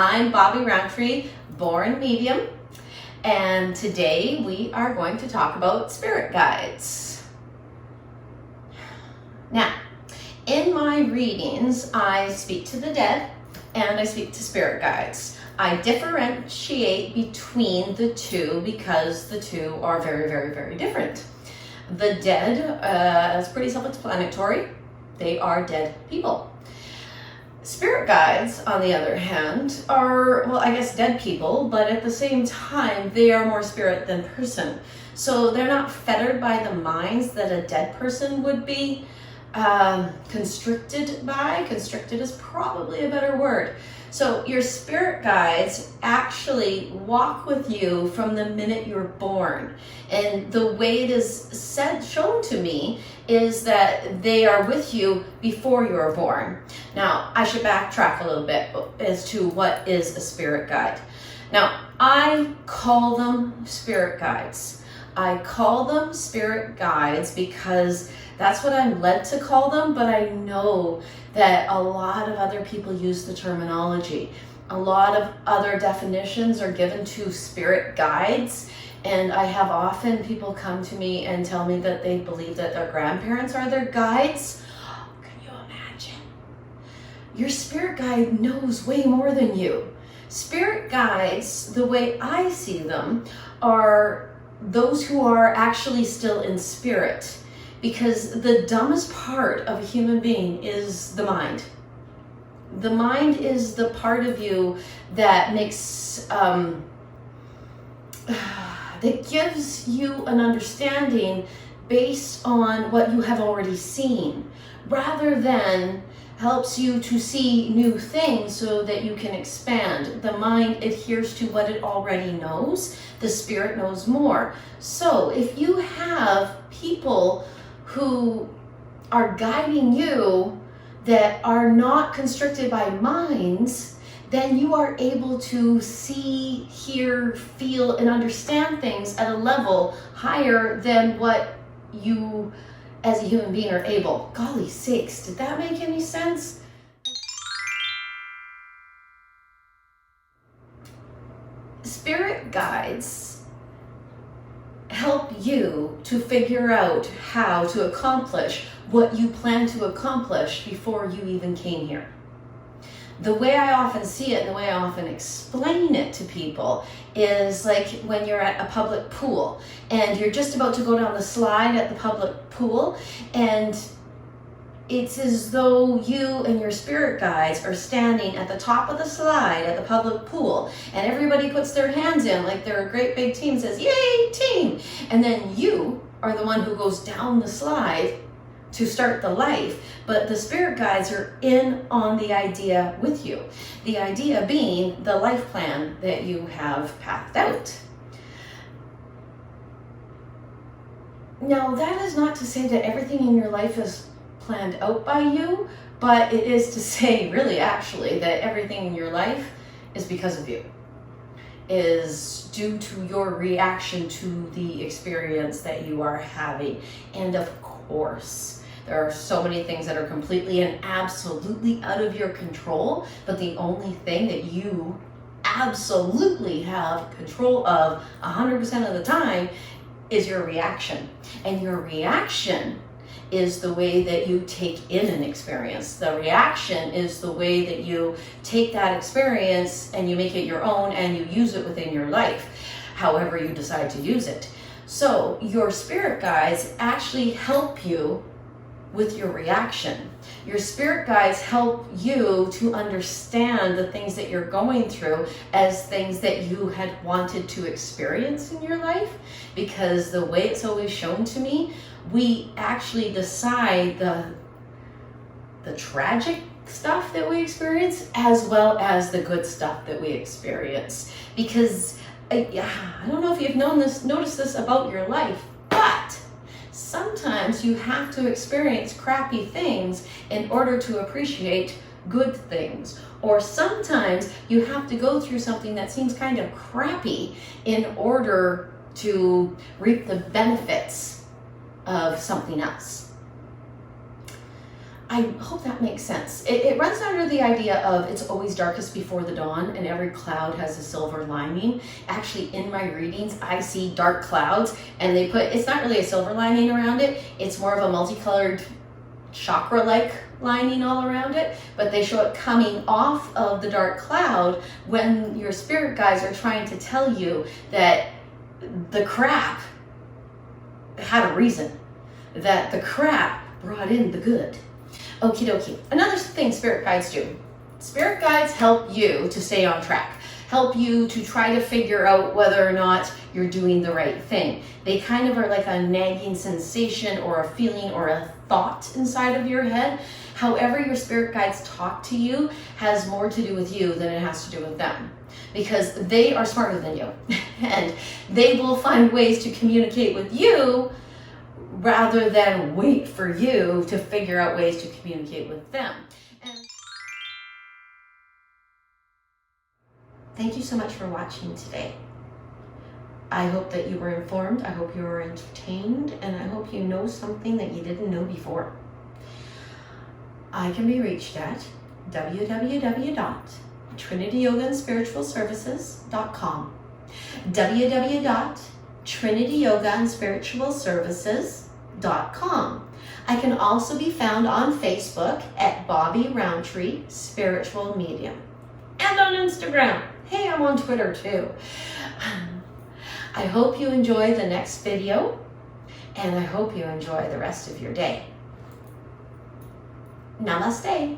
I'm Bobby Roundtree, born medium, and today we are going to talk about spirit guides. Now, in my readings, I speak to the dead and I speak to spirit guides. I differentiate between the two because the two are very, very, very different. The dead is pretty self-explanatory. They are dead people. Spirit guides, on the other hand, are, well, I guess dead people, but at the same time, they are more spirit than person. So they're not fettered by the minds that a dead person would be constricted by. Constricted is probably a better word. So your spirit guides actually walk with you from the minute you're born. And the way it is shown to me is that they are with you before you are born. Now, I should backtrack a little bit as to what is a spirit guide. Now, I call them spirit guides. I call them spirit guides because that's what I'm led to call them, but I know that a lot of other people use the terminology. A lot of other definitions are given to spirit guides, and I have often people come to me and tell me that they believe that their grandparents are their guides. Oh, can you imagine? Your spirit guide knows way more than you. Spirit guides, the way I see them, are those who are actually still in spirit. Because the dumbest part of a human being is the mind. The mind is the part of you that makes, that gives you an understanding based on what you have already seen, rather than helps you to see new things so that you can expand. The mind adheres to what it already knows. The spirit knows more. So if you have people who are guiding you that are not constricted by minds, then you are able to see, hear, feel, and understand things at a level higher than what you as a human being are able. Golly sakes, did that make any sense? Spirit guides help you to figure out how to accomplish what you plan to accomplish before you even came here. The way I often see it, and the way I often explain it to people, is like when you're at a public pool and you're just about to go down the slide at the public pool, and it's as though you and your spirit guides are standing at the top of the slide at the public pool, and everybody puts their hands in like they're a great big team, says, "Yay, team!" And then you are the one who goes down the slide to start the life, but the spirit guides are in on the idea with you. The idea being the life plan that you have pathed out. Now, that is not to say that everything in your life is planned out by you, but it is to say, really, actually, that everything in your life is because of you, is due to your reaction to the experience that you are having. And of course, there are so many things that are completely and absolutely out of your control, but the only thing that you absolutely have control of 100% of the time is your reaction. And your reaction is the way that you take in an experience. The reaction is the way that you take that experience and you make it your own and you use it within your life, however you decide to use it. So your spirit guides actually help you with your reaction. Your spirit guides help you to understand the things that you're going through as things that you had wanted to experience in your life, because the way it's always shown to me, we actually decide the tragic stuff that we experience as well as the good stuff that we experience. Because I don't know if you've noticed this about your life, but sometimes you have to experience crappy things in order to appreciate good things. Or sometimes you have to go through something that seems kind of crappy in order to reap the benefits of something else. I hope that makes sense. It runs under the idea of it's always darkest before the dawn and every cloud has a silver lining. Actually, in my readings, I see dark clouds and they put, it's not really a silver lining around it, it's more of a multicolored chakra-like lining all around it, but they show it coming off of the dark cloud when your spirit guides are trying to tell you that the crap had a reason, that the crap brought in the good. Okie dokie. Another thing spirit guides do. Spirit guides help you to stay on track, help you to try to figure out whether or not you're doing the right thing. They kind of are like a nagging sensation or a feeling or a thought inside of your head. However your spirit guides talk to you has more to do with you than it has to do with them, because they are smarter than you and they will find ways to communicate with you rather than wait for you to figure out ways to communicate with them. And thank you so much for watching today. I hope that you were informed, I hope you were entertained, and I hope you know something that you didn't know before. I can be reached at www.trinityyogaandspiritualservices.com, www.trinityyogaandspiritualservices.com. I can also be found on Facebook at Bobby Roundtree Spiritual Medium, and on Instagram. Hey, I'm on Twitter too. I hope you enjoy the next video, and I hope you enjoy the rest of your day. Namaste.